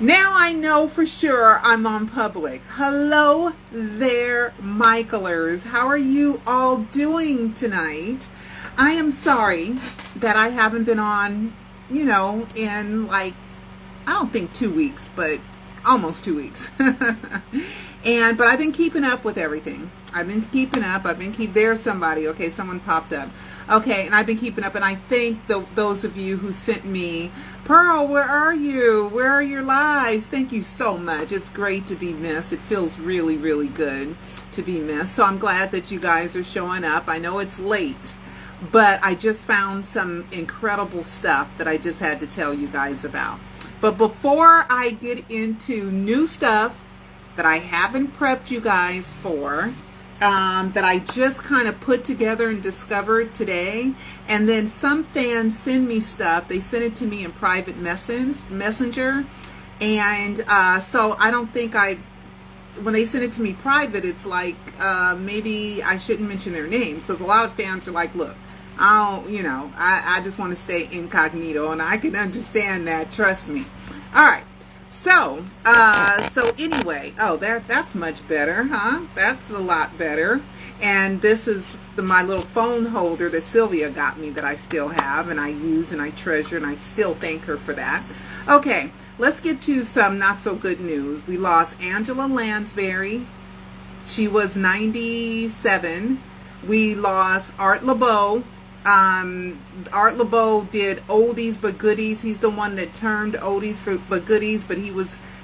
Now I know for sure I'm on public. Hello there, Michaelers. How are you all doing tonight? I am sorry that I haven't been on, in like, I don't think 2 weeks, but almost 2 weeks. But I've been keeping up with everything. There's somebody. Okay, someone popped up. Okay, and I've been keeping up, and I thank those of you who sent me, Pearl, where are you? Where are your lives? Thank you so much. It's great to be missed. It feels really, really good to be missed. So I'm glad that you guys are showing up. I know it's late, but I just found some incredible stuff that I just had to tell you guys about. But before I get into new stuff that I haven't prepped you guys for, that I just kind of put together and discovered today, and then some fans send me stuff. They send it to me in private messenger, and so I don't think when they send it to me private, it's like maybe I shouldn't mention their names, because a lot of fans are like, look, I just want to stay incognito, and I can understand that, trust me. All right. So anyway, that's much better, huh? That's a lot better. And this is my little phone holder that Sylvia got me that I still have, and I use, and I treasure, and I still thank her for that. Okay, let's get to some not so good news. We lost Angela Lansbury. She was 97. We lost Art Laboe. Art Laboe did oldies but goodies. He's the one that turned oldies but goodies, but he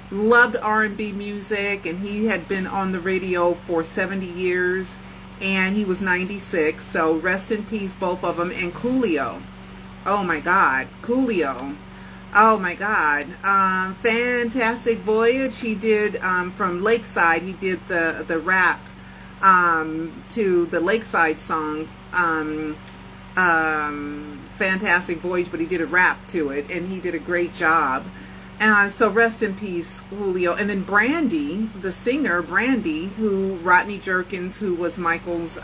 loved R&B music, and he had been on the radio for 70 years, and he was 96. So rest in peace, both of them. And Coolio, oh my God, Coolio, oh my God, Fantastic Voyage. He did from Lakeside. He did the rap to the Lakeside song. Fantastic Voyage, but he did a rap to it, and he did a great job. And so rest in peace, Julio. And then Brandy, the singer Brandy, who Rodney Jerkins, who was Michael's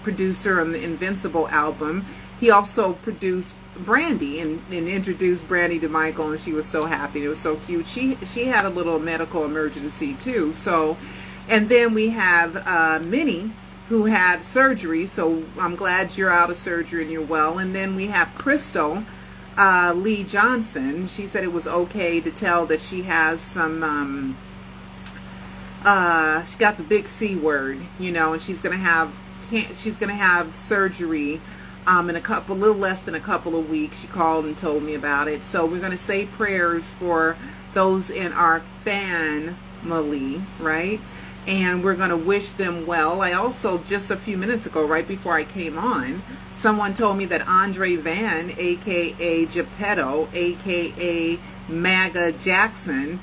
producer on the Invincible album, he also produced Brandy and introduced Brandy to Michael, and she was so happy. It was so cute. She had a little medical emergency too. So, and then we have Minnie, who had surgery, so I'm glad you're out of surgery and you're well. And then we have Crystal Lee Johnson. She said it was okay to tell that she has some, she got the big C word, and she's gonna have surgery in a little less than a couple of weeks. She called and told me about it. So we're gonna say prayers for those in our family, right? And we're going to wish them well. I also, just a few minutes ago, right before I came on, someone told me that Andre Van, a.k.a. Geppetto, a.k.a. MAGA Jackson,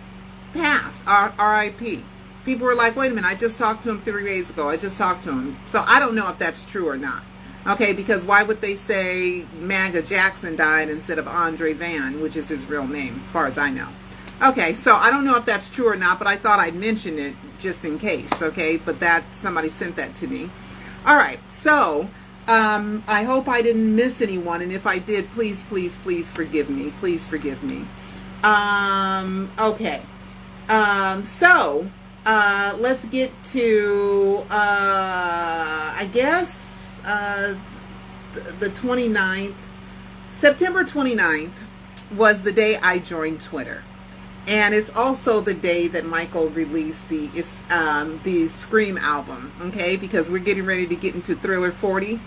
passed, R.I.P. People were like, wait a minute, I just talked to him 3 days ago. I just talked to him. So I don't know if that's true or not. Okay, because why would they say MAGA Jackson died instead of Andre Van, which is his real name, as far as I know. Okay, so I don't know if that's true or not, but I thought I'd mention it just in case, okay? But somebody sent that to me. All right, so I hope I didn't miss anyone, and if I did, please, please, please forgive me. Please forgive me. Okay. So let's get to, I guess, the 29th. September 29th was the day I joined Twitter. And it's also the day that Michael released the Scream album, okay? Because we're getting ready to get into Thriller 40.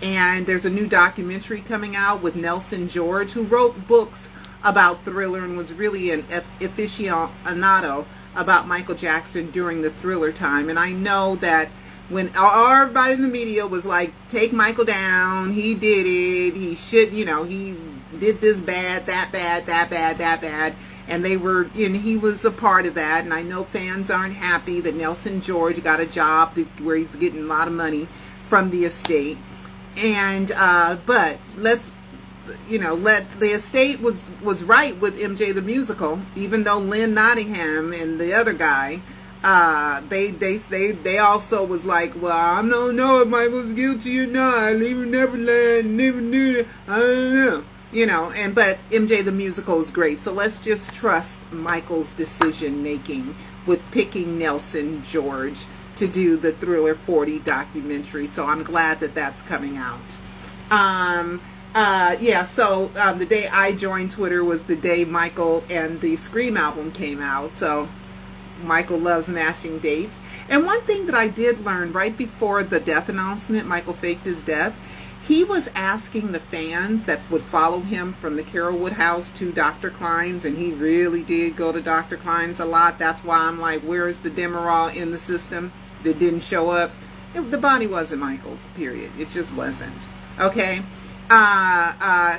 And there's a new documentary coming out with Nelson George, who wrote books about Thriller and was really an aficionado about Michael Jackson during the Thriller time. And I know that when everybody in the media was like, take Michael down, he did it, he should, he did this bad, that bad, that bad, that bad. And he was a part of that. And I know fans aren't happy that Nelson George got a job where he's getting a lot of money from the estate. And, but let the estate was right with MJ the Musical, even though Lynn Nottingham and the other guy, they also was like, well, I don't know if Michael's guilty or not. Leaving Neverland, never knew that. I don't know. But MJ the Musical is great. So let's just trust Michael's decision making with picking Nelson George to do the Thriller 40 documentary. So I'm glad that that's coming out. The day I joined Twitter was the day Michael and the Scream album came out. So Michael loves matching dates. And one thing that I did learn right before the death announcement, Michael faked his death, he was asking the fans that would follow him from the Carolwood house to Dr. Klein's, and he really did go to Dr. Klein's a lot. That's why I'm like, where is the Demerol in the system that didn't show up? The body wasn't Michael's, period. It just wasn't. Okay?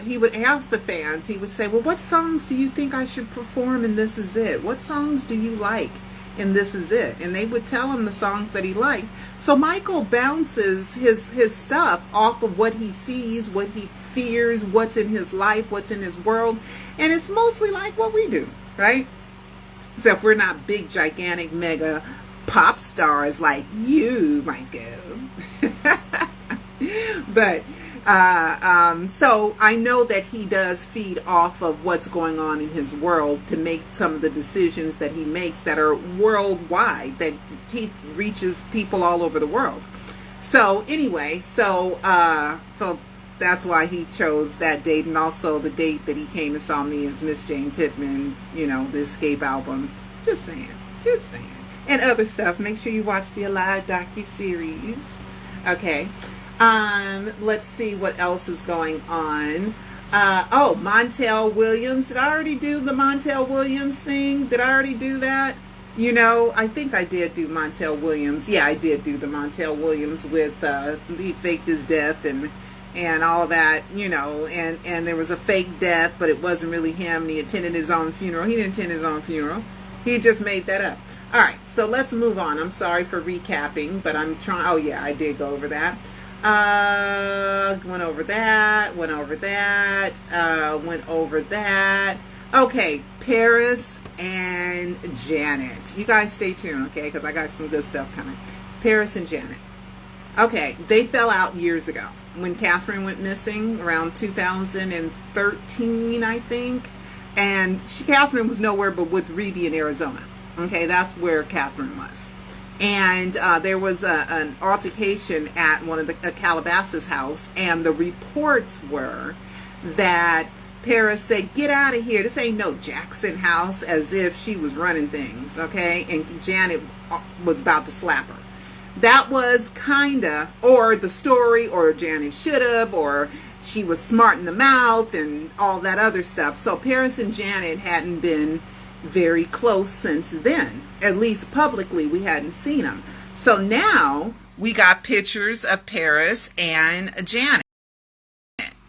He would ask the fans, he would say, well, what songs do you think I should perform in This Is It? What songs do you like in This Is It? And they would tell him the songs that he liked. So Michael bounces his stuff off of what he sees, what he fears, what's in his life, what's in his world. And it's mostly like what we do, right? Except we're not big, gigantic, mega pop stars like you, Michael. But so I know that he does feed off of what's going on in his world to make some of the decisions that he makes that are worldwide, that he reaches people all over the world. So anyway, so that's why he chose that date, and also the date that he came and saw me as Miss Jane Pittman, the Escape album. Just saying. And other stuff. Make sure you watch the Alive docuseries. Okay. Let's see what else is going on. Montel Williams. Did I already do the Montel Williams thing? Did I already do that? I think I did do Montel Williams. Yeah, I did do the Montel Williams with he faked his death and all that, and there was a fake death, but it wasn't really him, and he attended his own funeral. He didn't attend his own funeral. He just made that up. All right, so let's move on. I'm sorry for recapping, but I'm trying. Oh yeah, I did go over that. Went over that. Okay, Paris and Janet. You guys stay tuned, okay? Because I got some good stuff coming. Paris and Janet. Okay, they fell out years ago when Catherine went missing around 2013, I think. And Catherine was nowhere but with Reedy in Arizona. Okay, that's where Catherine was. And there was an altercation at one of the Calabasas house, and the reports were that Paris said, get out of here, this ain't no Jackson house, as if she was running things, okay? And Janet was about to slap her. That was kinda, or the story, or Janet should have, or she was smart in the mouth and all that other stuff. So Paris and Janet hadn't been very close since then. At least publicly we hadn't seen them. So now we got pictures of Paris and Janet.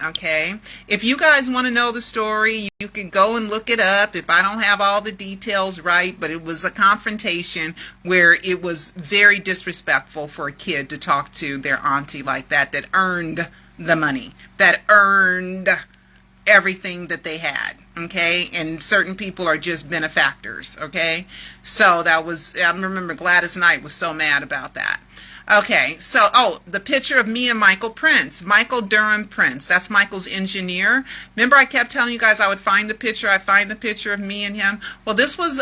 Okay, if you guys want to know the story, you can go and look it up if I don't have all the details right, but it was a confrontation where it was very disrespectful for a kid to talk to their auntie like that earned the money, that earned everything that they had. Okay, and certain people are just benefactors. Okay, so that was, I remember Gladys Knight was so mad about that. Okay, so, the picture of me and Michael Prince, Michael Durham Prince, that's Michael's engineer. Remember I kept telling you guys I would find the picture, I'd find the picture of me and him. Well, this was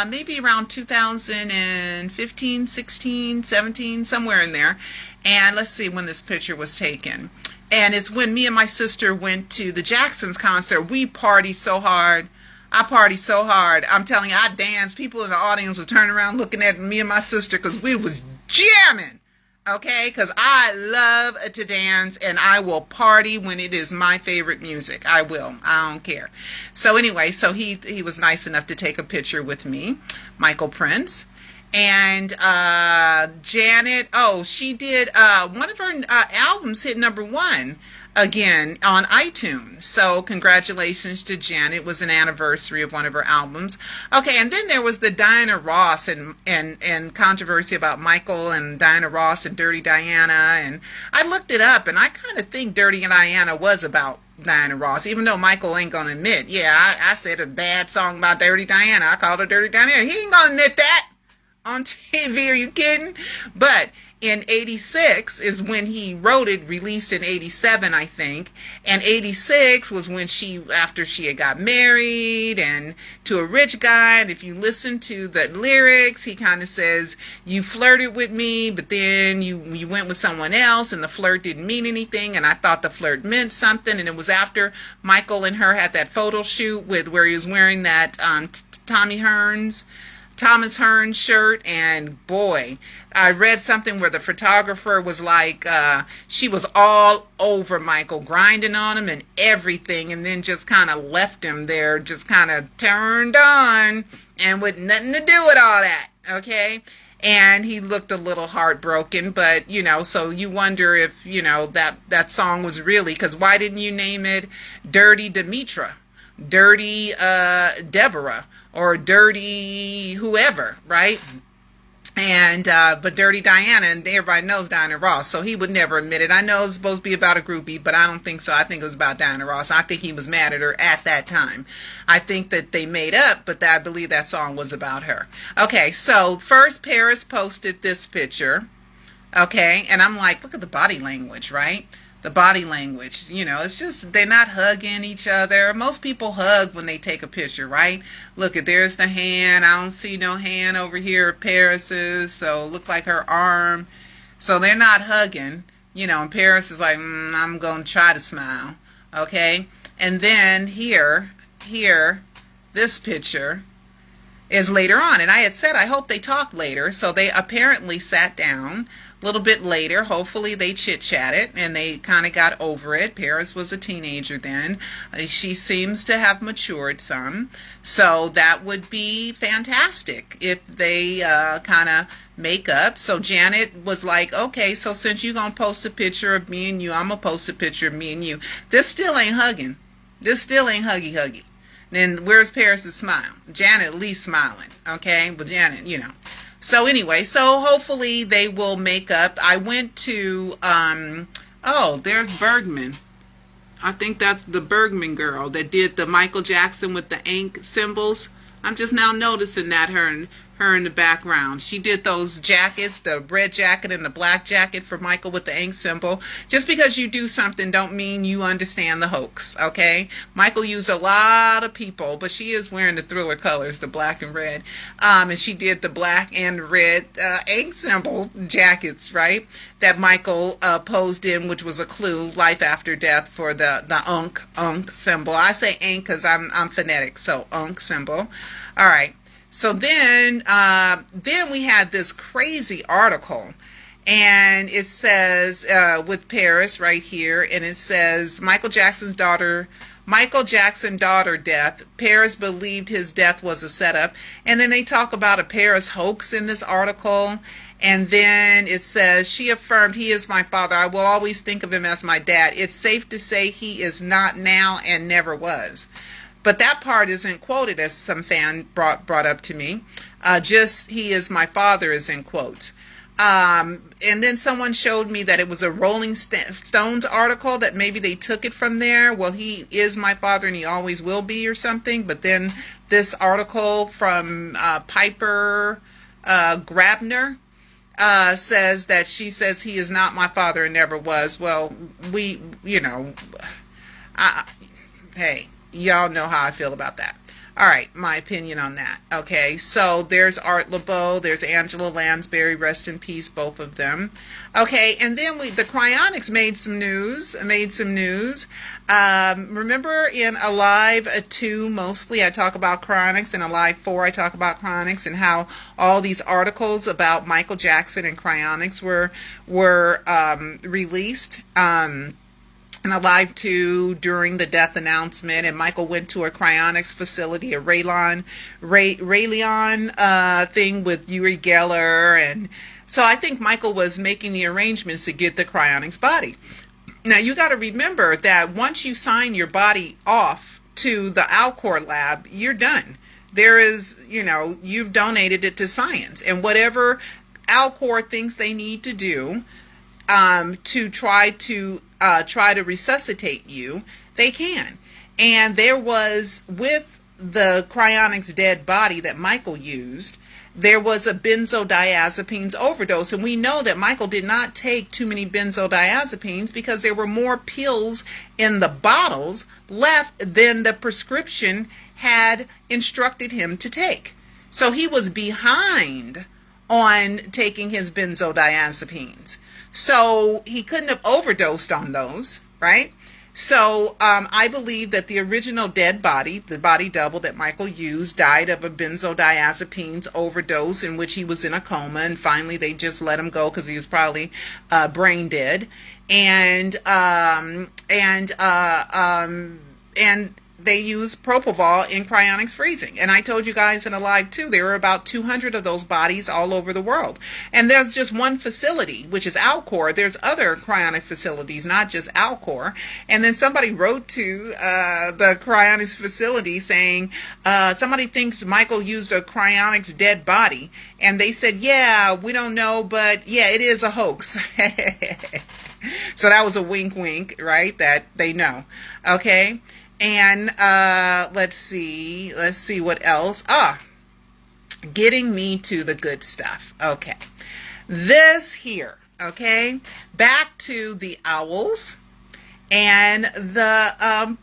maybe around 2015, 16, 17, somewhere in there. And let's see when this picture was taken. And it's when me and my sister went to the Jacksons concert. We partied so hard. I partied so hard. I'm telling you, I danced. People in the audience were turning around looking at me and my sister because we was jamming. Okay? Because I love to dance and I will party when it is my favorite music. I will. I don't care. So anyway, so he was nice enough to take a picture with me, Michael Prince. And Janet, she did one of her albums hit #1 again on iTunes. So congratulations to Janet. It was an anniversary of one of her albums. Okay, and then there was the Diana Ross and controversy about Michael and Diana Ross and Dirty Diana. And I looked it up, and I kind of think Dirty Diana was about Diana Ross, even though Michael ain't gonna admit, I said a bad song about Dirty Diana. I called her Dirty Diana. He ain't gonna admit that on TV. Are you kidding? But in 86 is when he wrote it, released in 87, I think. And 86 was when after she had got married and to a rich guy. And if you listen to the lyrics, he kind of says, you flirted with me, but then you went with someone else and the flirt didn't mean anything. And I thought the flirt meant something. And it was after Michael and her had that photo shoot where he was wearing that Thomas Hearns shirt, and boy, I read something where the photographer was like, she was all over Michael, grinding on him and everything, and then just kind of left him there, just kind of turned on, and with nothing to do with all that, okay? And he looked a little heartbroken, but, so you wonder if, that song was really, because why didn't you name it Dirty Demetra? Dirty Deborah, or Dirty whoever, right? And but Dirty Diana, and everybody knows Diana Ross, so he would never admit it. I know it's supposed to be about a groupie, but I don't think so. I think it was about Diana Ross. I think he was mad at her at that time. I think that they made up, but I believe that song was about her. Okay, so first Paris posted this picture, okay, and I'm like, look at the body language, right? The body language, it's just, they're not hugging each other. Most people hug when they take a picture, right? Look, there's the hand. I don't see no hand over here at Paris's, so look like her arm. So they're not hugging, and Paris is like, I'm going to try to smile, okay? And then here, this picture is later on. And I had said, I hope they talk later. So they apparently sat down a little bit later. Hopefully they chit-chatted and they kind of got over it. Paris was a teenager then. She seems to have matured some. So that would be fantastic if they kind of make up. So Janet was like, okay, so since you're going to post a picture of me and you, I'm going to post a picture of me and you. This still ain't hugging. This still ain't huggy-huggy. Then where's Paris's smile? Janet at least smiling, okay? But Janet, So anyway, so hopefully they will make up. I went to, there's Bergman. I think that's the Bergman girl that did the Michael Jackson with the ink symbols. I'm just now noticing that her in the background. She did those jackets, the red jacket and the black jacket for Michael with the ink symbol. Just because you do something don't mean you understand the hoax, okay? Michael used a lot of people, but she is wearing the Thriller colors, the black and red. And she did the black and red ink symbol jackets, right? That Michael posed in, which was a clue, life after death, for the unk symbol. I say ink because I'm phonetic, so unk symbol. All right. So then we had this crazy article, and it says with Paris right here, and it says Michael Jackson daughter death. Paris believed his death was a setup, and then they talk about a Paris hoax in this article. And then it says, she affirmed, he is my father. I will always think of him as my dad. It's safe to say he is not now and never was. But that part isn't quoted, as some fan brought up to me. Just he is my father is in quotes. And then someone showed me that it was a Rolling Stones article, that maybe they took it from there. Well, he is my father and he always will be, or something. But then this article from Piper Grabner says that she says he is not my father and never was. Well, hey, y'all know how I feel about that. All right, my opinion on that. Okay, so there's Art LeBeau, there's Angela Lansbury, rest in peace, both of them. Okay, and then the Cryonics made some news. Remember in Alive 2, mostly I talk about Cryonics, and Alive 4 I talk about Cryonics, and how all these articles about Michael Jackson and Cryonics were released. And Alive 2 during the death announcement, and Michael went to a Cryonics facility, a Raylon thing with Uri Geller, and so I think Michael was making the arrangements to get the Cryonics body. Now you got to remember that once you sign your body off to the Alcor lab, you're done. There is, you've donated it to science, and whatever Alcor thinks they need to do to try to resuscitate you, they can. And there was, with the Cryonics dead body that Michael used, there was a benzodiazepines overdose. And we know that Michael did not take too many benzodiazepines because there were more pills in the bottles left than the prescription had instructed him to take. So he was behind on taking his benzodiazepines. So he couldn't have overdosed on those, right? So I believe that the original dead body, the body double that Michael used, died of a benzodiazepines overdose in which he was in a coma, and finally they just let him go because he was probably brain dead, and they used propofol in cryonics freezing. And I told you guys in a live too, there were about 200 of those bodies all over the world. And there's just one facility, which is Alcor. There's other cryonic facilities, not just Alcor. And then somebody wrote to the cryonics facility saying, somebody thinks Michael used a cryonics dead body. And they said, yeah, we don't know, but yeah, it is a hoax. So that was a wink, wink, right? That they know. Okay. And let's see what else. Getting me to the good stuff. Okay, this here. Okay, back to the owls and the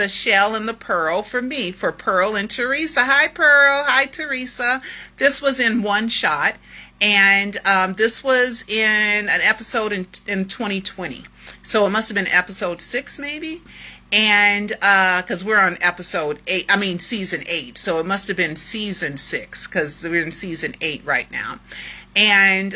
shell and the pearl for me, for Pearl and Teresa. Hi, Pearl. Hi, Teresa. This was in one shot, and this was in an episode in 2020. So it must have been episode 6, maybe. And because we're on episode 8, I mean season 8, so it must have been season 6 because we're in season 8 right now. And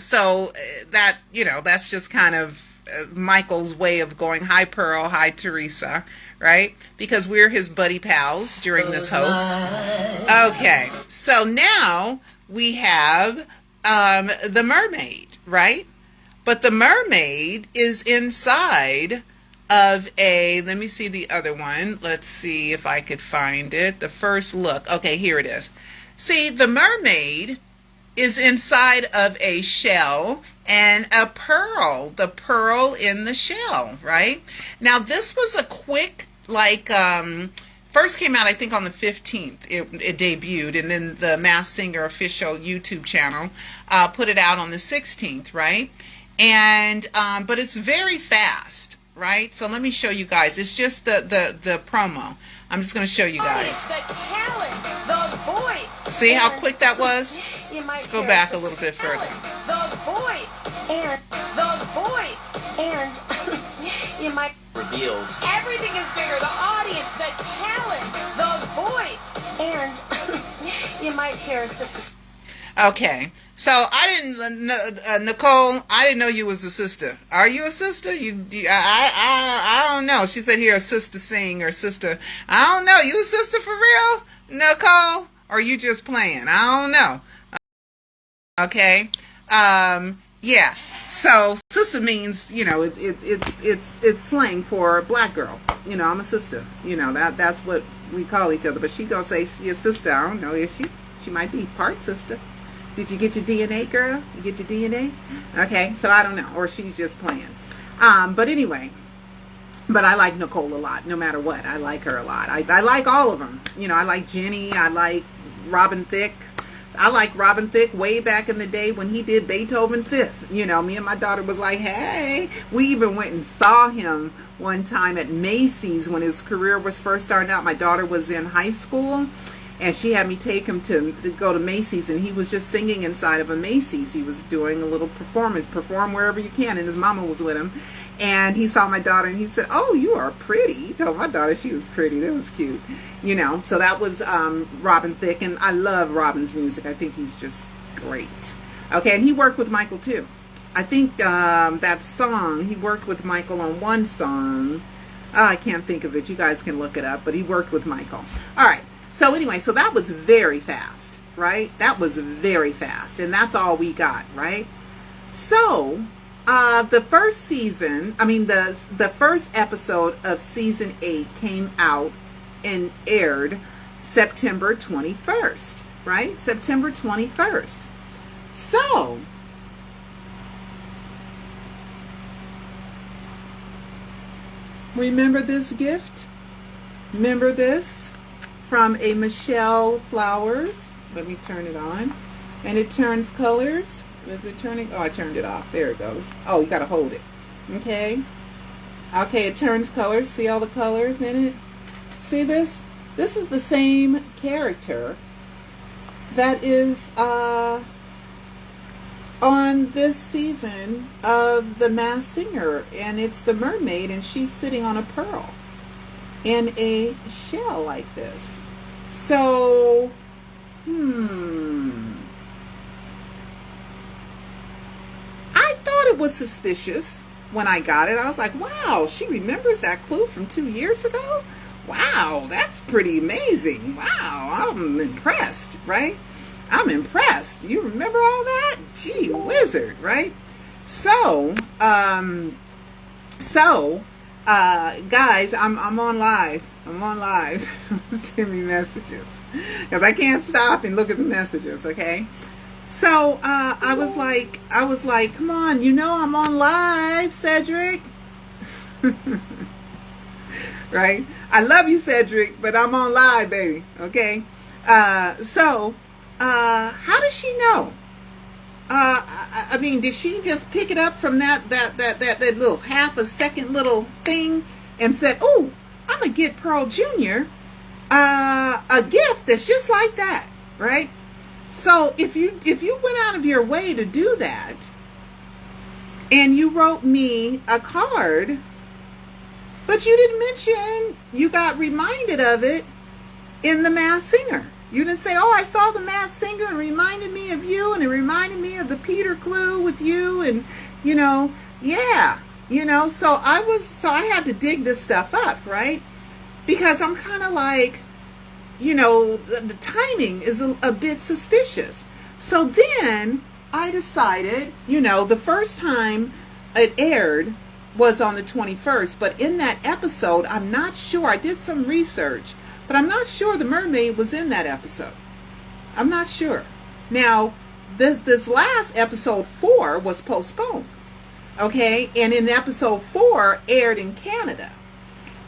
so that, you know, that's just kind of Michael's way of going, hi Pearl, hi Teresa, right? Because we're his buddy pals during this hoax. Okay, so now we have the mermaid, right? But the mermaid is inside of a, let me see the other one. Let's see if I could find it. The first look. Okay, here it is. See, the mermaid is inside of a shell and a pearl. The pearl in the shell, right? Now, this was a quick, like, first came out, I think, on the 15th. It debuted, and then the Masked Singer official YouTube channel put it out on the 16th, right? And, but it's very fast. Right, so let me show you guys. It's just the promo. I'm just going to show you guys. The talent, the voice. See how quick that was? Let's go back a little bit further. The voice and you might reveals. Everything is bigger. The audience, the talent, the voice, and you might hear a sister. Okay, so I didn't, Nicole, I didn't know you was a sister. Are you a sister? I don't know. She said here a sister sing or sister. I don't know. You a sister for real, Nicole? Or you just playing? I don't know. Okay, yeah. So sister means, you know, it's slang for black girl. You know, I'm a sister. You know, that's what we call each other. But she gonna say your sister. I don't know. Is she? She might be part sister. Did you get your DNA, girl? You get your DNA? Okay, so I don't know. Or she's just playing. But anyway, but I like Nicole a lot, no matter what. I like her a lot. I like all of them. You know, I like Jenny. I like Robin Thicke. I like Robin Thicke way back in the day when he did Beethoven's Fifth. You know, me and my daughter was like, hey. We even went and saw him one time at Macy's when his career was first starting out. My daughter was in high school. And she had me take him to go to Macy's, and he was just singing inside of a Macy's. He was doing a little performance, perform wherever you can, and his mama was with him. And he saw my daughter, and he said, oh, you are pretty. He told my daughter she was pretty. That was cute. You know, so that was Robin Thicke, and I love Robin's music. I think he's just great. Okay, and he worked with Michael, too. I think that song, he worked with Michael on one song. I can't think of it. You guys can look it up, but he worked with Michael. All right. So anyway, so that was very fast, right? That was very fast, and that's all we got, right? So, the first season, I mean, the first episode of season 8 came out and aired September 21st, right? September 21st. So, remember this gift? Remember this? From a Michelle Flowers. Let me turn it on. And it turns colors. Is it turning? Oh, I turned it off. There it goes. Oh, you gotta hold it. Okay. Okay, it turns colors. See all the colors in it? See this? This is the same character that is on this season of The Masked Singer, and it's the mermaid, and she's sitting on a pearl in a shell like this. So, I thought it was suspicious when I got it. I was like, wow, she remembers that clue from 2 years ago? Wow, that's pretty amazing. Wow, I'm impressed, right? I'm impressed. You remember all that? Gee, wizard, right? So, guys, I'm on live. I'm on live. Send me messages because I can't stop and look at the messages. Okay. So I was like, come on, you know I'm on live, Cedric. Right? I love you, Cedric, but I'm on live, baby. Okay. How does she know? I mean, did she just pick it up from that little half a second little thing and said, "Oh, I'm gonna get Pearl Jr. A gift that's just like that," right? So if you went out of your way to do that, and you wrote me a card, but you didn't mention you got reminded of it in The Masked Singer. You didn't say, "Oh, I saw The Masked Singer and it reminded me of you, and it reminded me of the Peter clue with you," and so I had to dig this stuff up, right? Because I'm kind of like, the timing is a bit suspicious. So then I decided, the first time it aired was on the 21st, but in that episode, I'm not sure, I did some research, but I'm not sure the mermaid was in that episode. I'm not sure. Now, this last episode 4 was postponed, okay? And in episode 4 aired in Canada.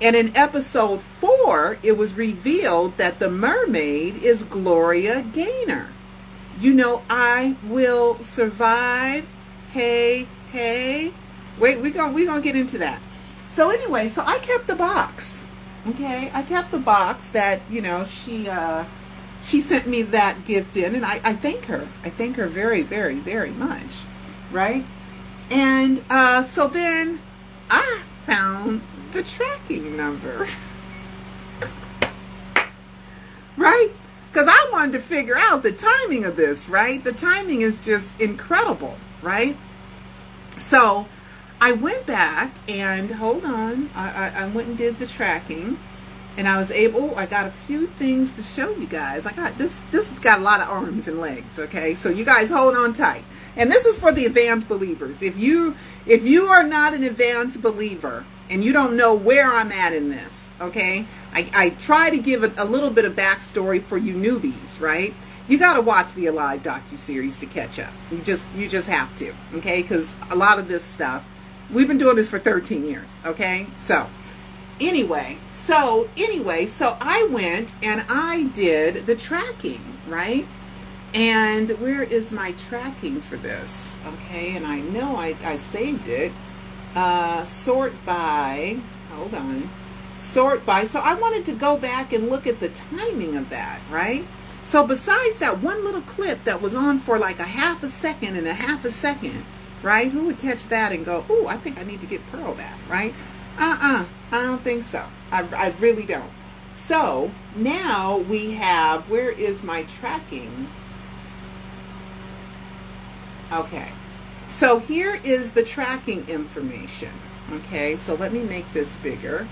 And in episode 4, it was revealed that the mermaid is Gloria Gaynor. I will survive. Hey. Wait, we're gonna get into that. So anyway, so I kept the box. Okay, I kept the box that she sent me that gift in, and I thank her. I thank her very, very, very much, right? And so then I found the tracking number, right? Because I wanted to figure out the timing of this, right? The timing is just incredible, right? So I went back and hold on. I went and did the tracking, and I got a few things to show you guys. I got this has got a lot of arms and legs, okay? So you guys hold on tight. And this is for the advanced believers. If you are not an advanced believer and you don't know where I'm at in this, okay? I try to give a little bit of backstory for you newbies, right? You got to watch the Alive docuseries to catch up. You just have to, okay? Because a lot of this stuff, we've been doing this for 13 years, okay? So anyway, I went and I did the tracking, right? And where is my tracking for this? Okay, and I know I saved it. Sort by, hold on. Sort by, so I wanted to go back and look at the timing of that, right? So besides that one little clip that was on for like a half a second, right? Who would catch that and go, "Oh, I think I need to get Pearl back," right? I don't think so. I really don't. So now we have, where is my tracking? Okay. So here is the tracking information. Okay, so let me make this bigger.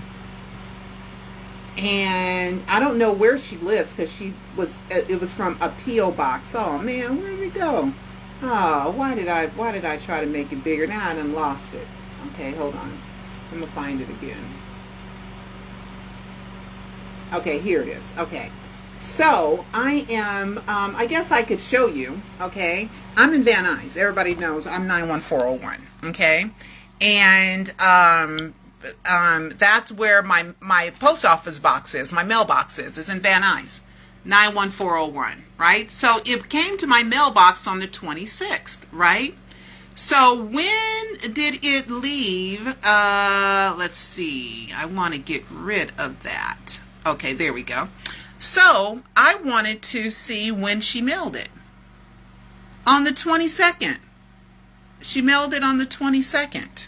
And I don't know where she lives because it was from a P.O. box. Oh man, where did it go? Oh, why did I try to make it bigger? Now I done lost it. Okay, hold on. I'm gonna find it again. Okay, here it is. Okay. So I am, I guess I could show you, okay? I'm in Van Nuys. Everybody knows I'm 91401, okay? And that's where my post office box is, my mailbox is in Van Nuys, 91401, right? So it came to my mailbox on the 26th, right? So when did it leave? Let's see. I want to get rid of that. Okay, there we go. So I wanted to see when she mailed it. On the 22nd. She mailed it on the 22nd.